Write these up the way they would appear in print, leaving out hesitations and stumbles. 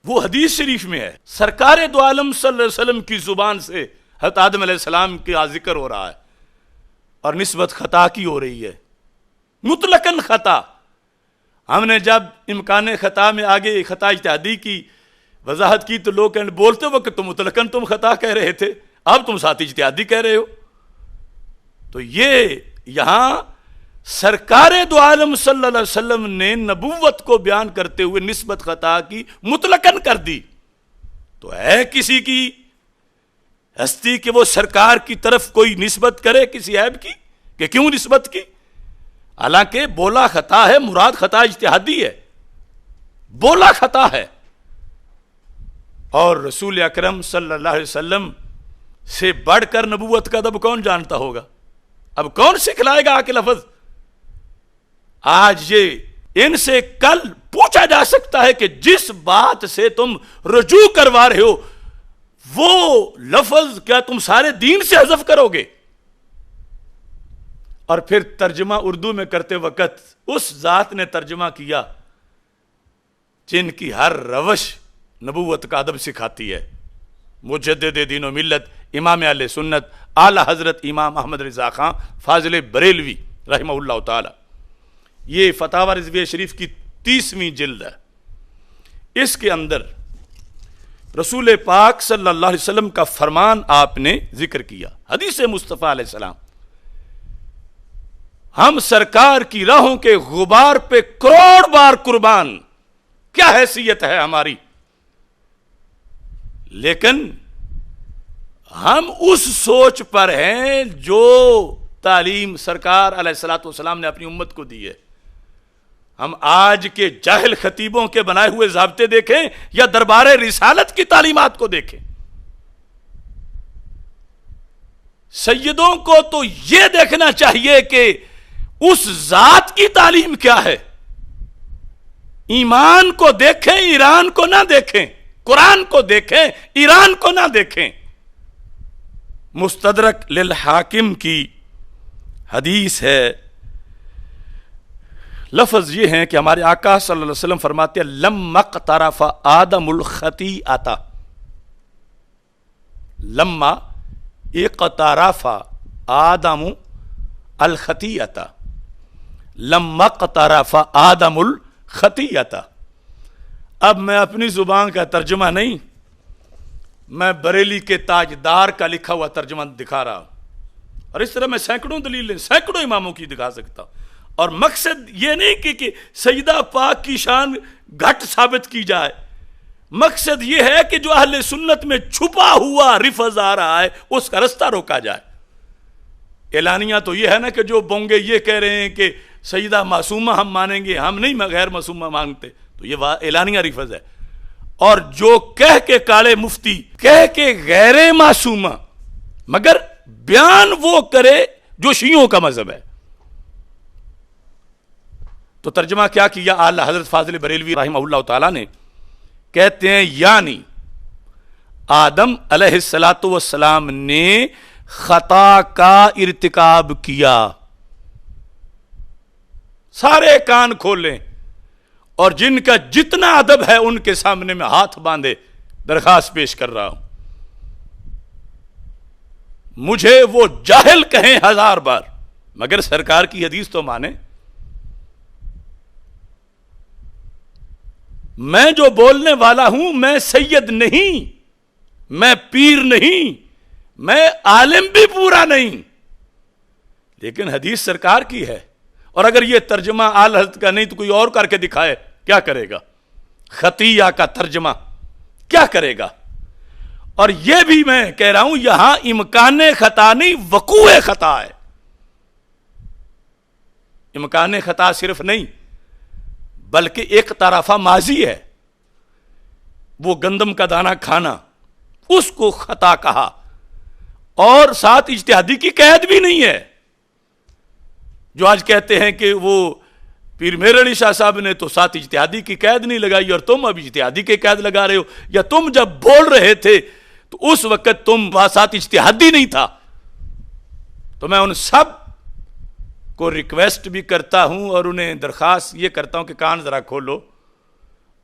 وہ حدیث شریف میں ہے، سرکار دو عالم صلی اللہ علیہ وسلم کی زبان سے حضرت آدم علیہ السلام کا ذکر ہو رہا ہے اور نسبت خطا کی ہو رہی ہے، مطلقاً خطا۔ ہم نے جب امکان خطا میں آگے خطا اجتہادی کی وضاحت کی تو لوگ بولتے وقت تو مطلقاً تم خطا کہہ رہے تھے، اب تم ساتھ اجتہادی کہہ رہے ہو۔ تو یہ یہاں سرکار دو عالم صلی اللہ علیہ وسلم نے نبوت کو بیان کرتے ہوئے نسبت خطا کی مطلقاً کر دی، تو ہے کسی کی ہستی کہ وہ سرکار کی طرف کوئی نسبت کرے کسی عیب کی، کہ کیوں نسبت کی؟ حالانکہ بولا خطا ہے، مراد خطا اجتہادی ہے، بولا خطا ہے۔ اور رسول اکرم صلی اللہ علیہ وسلم سے بڑھ کر نبوت کا ادب کون جانتا ہوگا؟ اب کون سکھلائے گا آ کے لفظ؟ آج یہ ان سے کل پوچھا جا سکتا ہے کہ جس بات سے تم رجوع کروا رہے ہو وہ لفظ کیا تم سارے دین سے حذف کرو گے؟ اور پھر ترجمہ اردو میں کرتے وقت اس ذات نے ترجمہ کیا جن کی ہر روش نبوت کا ادب سکھاتی ہے، مجدد دین و ملت امام اہل سنت اعلی حضرت امام احمد رضا خان فاضل بریلوی رحمہ اللہ تعالی۔ یہ فتاوی رضویہ شریف کی 30ویں جلد ہے، اس کے اندر رسول پاک صلی اللہ علیہ وسلم کا فرمان آپ نے ذکر کیا، حدیث مصطفیٰ علیہ السلام، ہم سرکار کی راہوں کے غبار پہ کروڑ بار قربان، کیا حیثیت ہے ہماری، لیکن ہم اس سوچ پر ہیں جو تعلیم سرکار علیہ الصلوۃ والسلام نے اپنی امت کو دی ہے۔ ہم آج کے جاہل خطیبوں کے بنائے ہوئے ضابطے دیکھیں یا دربار رسالت کی تعلیمات کو دیکھیں، سیدوں کو تو یہ دیکھنا چاہیے کہ اس ذات کی تعلیم کیا ہے۔ ایمان کو دیکھیں، ایران کو نہ دیکھیں، قرآن کو دیکھیں، ایران کو نہ دیکھیں۔ مستدرک للحاکم کی حدیث ہے، لفظ یہ ہیں کہ ہمارے آقا صلی اللہ علیہ وسلم فرماتے ہیں لما اقترف آدم الخطیئۃ، لما اقترف آدم الخطیئۃ، لما اقترف آدم الخطیئۃ۔ اب میں اپنی زبان کا ترجمہ نہیں، میں بریلی کے تاجدار کا لکھا ہوا ترجمہ دکھا رہا ہوں، اور اس طرح میں سینکڑوں دلیلیں سینکڑوں اماموں کی دکھا سکتا ہوں، اور مقصد یہ نہیں کہ سیدہ پاک کی شان گھٹ ثابت کی جائے، مقصد یہ ہے کہ جو اہل سنت میں چھپا ہوا رفض آ رہا ہے اس کا رستہ روکا جائے۔ اعلانیہ تو یہ ہے نا کہ جو بونگے یہ کہہ رہے ہیں کہ سیدہ معصومہ ہم مانیں گے، ہم نہیں غیر معصومہ مانگتے، تو یہ اعلانیہ رفض ہے۔ اور جو کہہ کے کالے مفتی کہہ کے غیر معصومہ مگر بیان وہ کرے جو شیعوں کا مذہب ہے، تو ترجمہ کیا کیا اعلی حضرت فاضل بریلوی رحمہ اللہ تعالی نے؟ کہتے ہیں یعنی آدم علیہ الصلوۃ والسلام نے خطا کا ارتکاب کیا۔ سارے کان کھولیں اور جن کا جتنا ادب ہے ان کے سامنے میں ہاتھ باندھے درخواست پیش کر رہا ہوں، مجھے وہ جاہل کہیں 1000 بار مگر سرکار کی حدیث تو مانے۔ میں جو بولنے والا ہوں میں سید نہیں، میں پیر نہیں، میں عالم بھی پورا نہیں، لیکن حدیث سرکار کی ہے، اور اگر یہ ترجمہ اعلی حضرت کا نہیں تو کوئی اور کر کے دکھائے کیا کرے گا؟ خطیہ کا ترجمہ کیا کرے گا؟ اور یہ بھی میں کہہ رہا ہوں یہاں امکان خطا نہیں، وقوع خطا ہے۔ امکان خطا صرف نہیں بلکہ ایک طرفہ ماضی ہے، وہ گندم کا دانہ کھانا اس کو خطا کہا، اور ساتھ اجتہادی کی قید بھی نہیں ہے۔ جو آج کہتے ہیں کہ وہ پیر میر علی شاہ صاحب نے تو ساتھ اجتہادی کی قید نہیں لگائی اور تم اب اجتہادی کی قید لگا رہے ہو، یا تم جب بول رہے تھے تو اس وقت تم ساتھ اجتہادی نہیں تھا۔ تو میں ان سب کو ریکویسٹ بھی کرتا ہوں اور انہیں درخواست یہ کرتا ہوں کہ کان ذرا کھولو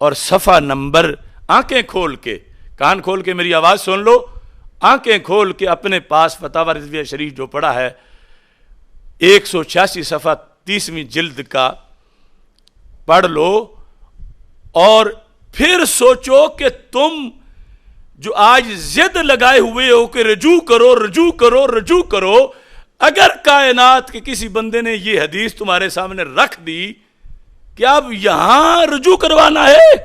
اور صفحہ نمبر آنکھیں کھول کے، کان کھول کے میری آواز سن لو، آنکھیں کھول کے اپنے پاس فتاوی رضویہ شریف جو پڑھا ہے 186 صفحہ 30ویں جلد کا پڑھ لو، اور پھر سوچو کہ تم جو آج ضد لگائے ہوئے ہو کہ رجوع کرو رجوع کرو رجوع کرو، اگر کائنات کے کسی بندے نے یہ حدیث تمہارے سامنے رکھ دی کہ اب یہاں رجوع کروانا ہے،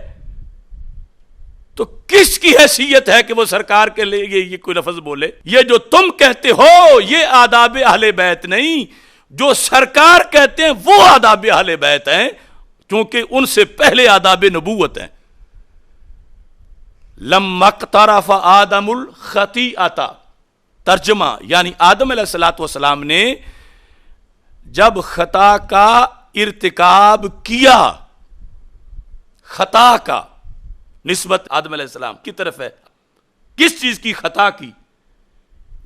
تو کس کی حیثیت ہے کہ وہ سرکار کے لیے یہ کوئی لفظ بولے؟ یہ جو تم کہتے ہو یہ آداب اہل بیت نہیں، جو سرکار کہتے ہیں وہ آداب اہل بیت ہیں، کیونکہ ان سے پہلے آداب نبوت ہیں۔ لما اقترف آدم الخطیئۃ، ترجمہ یعنی آدم علیہ الصلوۃ والسلام نے جب خطا کا ارتکاب کیا، خطا کا نسبت آدم علیہ السلام کی طرف ہے، کس چیز کی خطا کی؟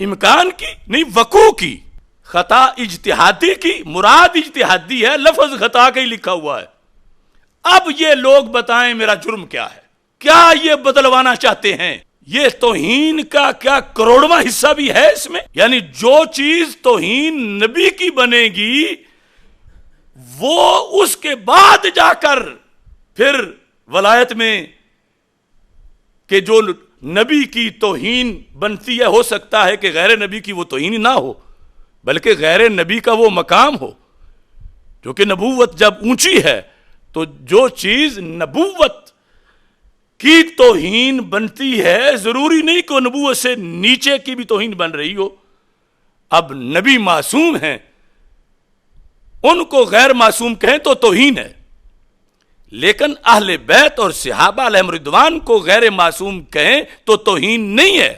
امکان کی نہیں، وقوع کی۔ خطا اجتہادی کی، مراد اجتہادی ہے، لفظ خطا کا ہی لکھا ہوا ہے۔ اب یہ لوگ بتائیں میرا جرم کیا ہے؟ کیا یہ بدلوانا چاہتے ہیں؟ یہ توہین کا کیا کروڑواں حصہ بھی ہے اس میں؟ یعنی جو چیز توہین نبی کی بنے گی وہ اس کے بعد جا کر پھر ولایت میں کہ جو نبی کی توہین بنتی ہے، ہو سکتا ہے کہ غیر نبی کی وہ توہین نہ ہو بلکہ غیر نبی کا وہ مقام ہو، کیونکہ نبوت جب اونچی ہے تو جو چیز نبوت کی توہین بنتی ہے ضروری نہیں کہ نبوت سے نیچے کی بھی توہین بن رہی ہو۔ اب نبی معصوم ہیں، ان کو غیر معصوم کہیں تو توہین ہے، لیکن اہل بیت اور صحابہ علیہم رضوان کو غیر معصوم کہیں تو توہین نہیں ہے۔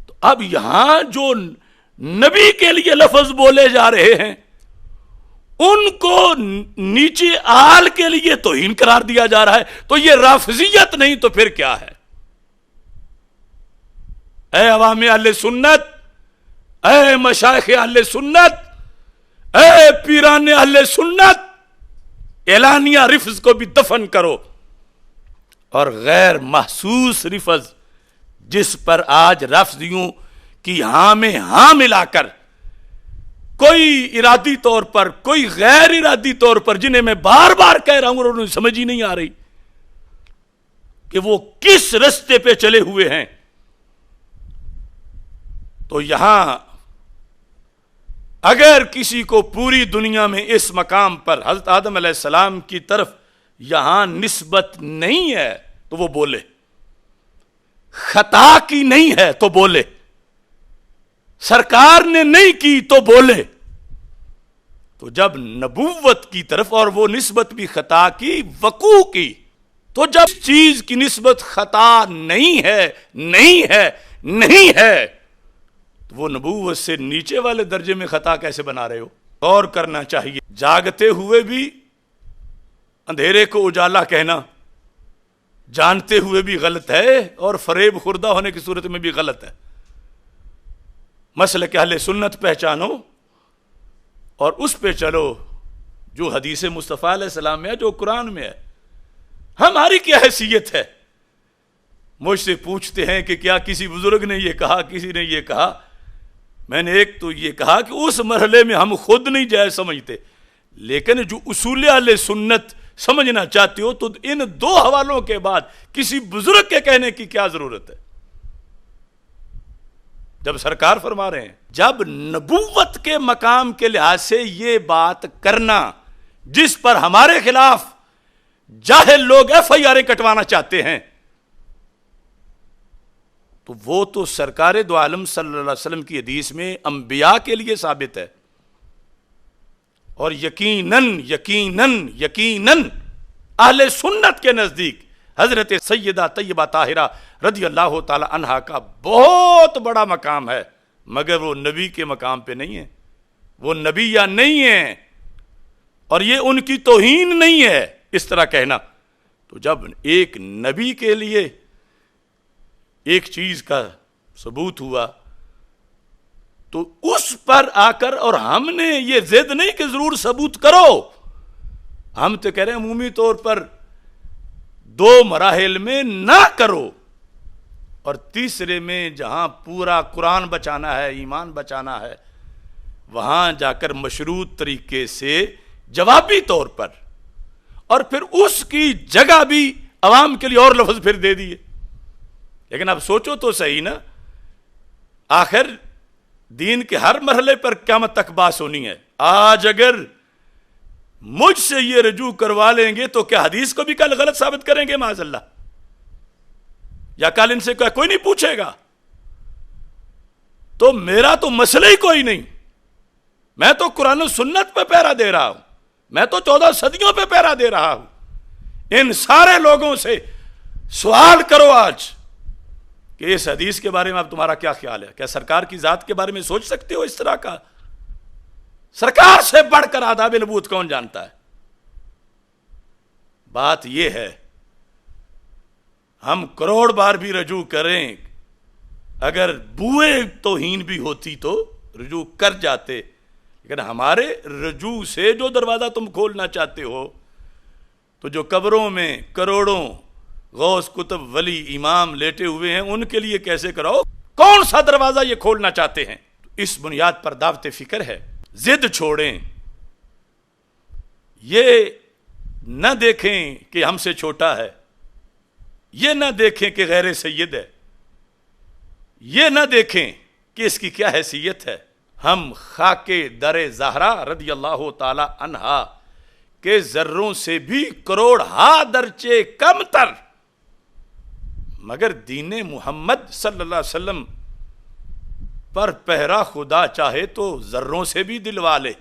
تو اب یہاں جو نبی کے لیے لفظ بولے جا رہے ہیں ان کو نیچے آل کے لیے توہین قرار دیا جا رہا ہے، تو یہ رافضیت نہیں تو پھر کیا ہے؟ اے عوام اہل سنت، اے مشائخ اہل سنت، اے پیران اہل سنت، اعلانیہ رفض کو بھی دفن کرو، اور غیر محسوس رفض جس پر آج رافضیوں کی ہاں میں ہاں ملا کر کوئی ارادی طور پر کوئی غیر ارادی طور پر، جنہیں میں بار بار کہہ رہا ہوں اور انہیں سمجھ ہی نہیں آ رہی کہ وہ کس رستے پہ چلے ہوئے ہیں، تو یہاں اگر کسی کو پوری دنیا میں اس مقام پر حضرت آدم علیہ السلام کی طرف یہاں نسبت نہیں ہے تو وہ بولے، خطا کی نہیں ہے تو بولے، سرکار نے نہیں کی تو بولے۔ تو جب نبوت کی طرف، اور وہ نسبت بھی خطا کی، وقوع کی، تو جب چیز کی نسبت خطا نہیں ہے نہیں ہے نہیں ہے تو وہ نبوت سے نیچے والے درجے میں خطا کیسے بنا رہے ہو؟ غور کرنا چاہیے۔ جاگتے ہوئے بھی اندھیرے کو اجالا کہنا جانتے ہوئے بھی غلط ہے، اور فریب خوردہ ہونے کی صورت میں بھی غلط ہے۔ مسلک اہل سنت پہچانو اور اس پہ چلو جو حدیث مصطفیٰ علیہ السلام میں ہے، جو قرآن میں ہے۔ ہماری کیا حیثیت ہے؟ مجھ سے پوچھتے ہیں کہ کیا کسی بزرگ نے یہ کہا، کسی نے یہ کہا۔ میں نے ایک تو یہ کہا کہ اس مرحلے میں ہم خود نہیں جائز سمجھتے، لیکن جو اصول اہل سنت سمجھنا چاہتے ہو تو ان دو حوالوں کے بعد کسی بزرگ کے کہنے کی کیا ضرورت ہے؟ جب سرکار فرما رہے ہیں، جب نبوت کے مقام کے لحاظ سے یہ بات کرنا جس پر ہمارے خلاف جاہل لوگ FIR کٹوانا چاہتے ہیں، تو وہ تو سرکار دو عالم صلی اللہ علیہ وسلم کی حدیث میں انبیاء کے لیے ثابت ہے، اور یقیناً یقیناً یقیناً اہل سنت کے نزدیک حضرت سیدہ طیبہ طاہرہ رضی اللہ تعالی عنہا کا بہت بڑا مقام ہے، مگر وہ نبی کے مقام پہ نہیں ہے، وہ نبی یا نہیں ہے، اور یہ ان کی توہین نہیں ہے اس طرح کہنا۔ تو جب ایک نبی کے لیے ایک چیز کا ثبوت ہوا تو اس پر آ کر، اور ہم نے یہ ضد نہیں کہ ضرور ثبوت کرو، ہم تو کہہ رہے ہیں عمومی طور پر 2 مراحل میں نہ کرو، اور تیسرے میں جہاں پورا قرآن بچانا ہے، ایمان بچانا ہے، وہاں جا کر مشروط طریقے سے جوابی طور پر، اور پھر اس کی جگہ بھی عوام کے لیے اور لفظ پھر دے دیے۔ لیکن اب سوچو تو صحیح نا، آخر دین کے ہر مرحلے پر قیامت تک بحث ہونی ہے۔ آج اگر مجھ سے یہ رجوع کروا لیں گے تو کیا حدیث کو بھی کل غلط ثابت کریں گے معاذ اللہ؟ یا کل ان سے کوئی نہیں پوچھے گا؟ تو میرا تو مسئلہ ہی کوئی نہیں، میں تو قرآن و سنت پہ پیرا دے رہا ہوں، میں تو 14 صدیوں پہ پیرا دے رہا ہوں۔ ان سارے لوگوں سے سوال کرو آج کہ اس حدیث کے بارے میں اب تمہارا کیا خیال ہے؟ کیا سرکار کی ذات کے بارے میں سوچ سکتے ہو اس طرح کا؟ سرکار سے بڑھ کر آداب نبوت کون جانتا ہے؟ بات یہ ہے، ہم کروڑ بار بھی رجوع کریں، اگر بوئے توہین بھی ہوتی تو رجوع کر جاتے، لیکن ہمارے رجوع سے جو دروازہ تم کھولنا چاہتے ہو، تو جو قبروں میں کروڑوں غوث کتب ولی امام لیٹے ہوئے ہیں ان کے لیے کیسے کراؤ؟ کون سا دروازہ یہ کھولنا چاہتے ہیں؟ اس بنیاد پر دعوت فکر ہے، ضد چھوڑیں، یہ نہ دیکھیں کہ ہم سے چھوٹا ہے، یہ نہ دیکھیں کہ غیر سید ہے، یہ نہ دیکھیں کہ اس کی کیا حیثیت ہے۔ ہم خاک در زہرا رضی اللہ تعالی عنہا کے ذروں سے بھی کروڑ ہا درجے کم تر، مگر دین محمد صلی اللہ علیہ وسلم پر پہرا خدا چاہے تو ذروں سے بھی دلوا لے۔